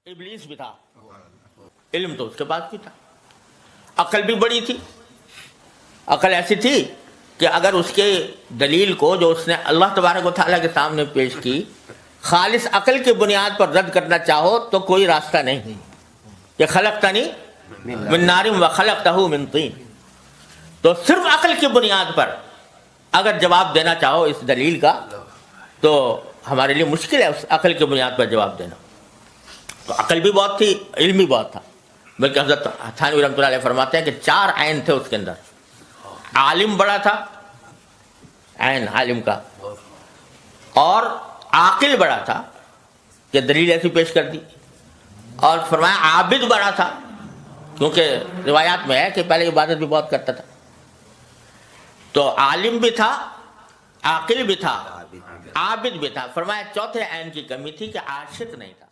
ابلیس بھی تھا, علم تو اس کے پاس بھی تھا, عقل بھی بڑی تھی. عقل ایسی تھی کہ اگر اس کے دلیل کو جو اس نے اللہ تبارک و تعالیٰ کے سامنے پیش کی خالص عقل کی بنیاد پر رد کرنا چاہو تو کوئی راستہ نہیں کہ خلقتنی من نار و خلقتہ من طین. تو صرف عقل کی بنیاد پر اگر جواب دینا چاہو اس دلیل کا تو ہمارے لیے مشکل ہے اس عقل کی بنیاد پر جواب دینا. تو عقل بھی بہت تھی, علم بھی بہت تھا. بلکہ حضرت تھانوی رحمۃ اللہ علیہ فرماتے ہیں کہ 4 عین تھے اس کے اندر. عالم بڑا تھا, عین عالم کا, اور عاقل بڑا تھا کہ دلیل ایسی پیش کر دی, اور فرمایا عابد بڑا تھا کیونکہ روایات میں ہے کہ پہلے عبادت بھی بہت کرتا تھا. تو عالم بھی تھا, عاقل بھی تھا, عابد بھی تھا. فرمایا چوتھے عین کی کمی تھی کہ عاشق نہیں تھا.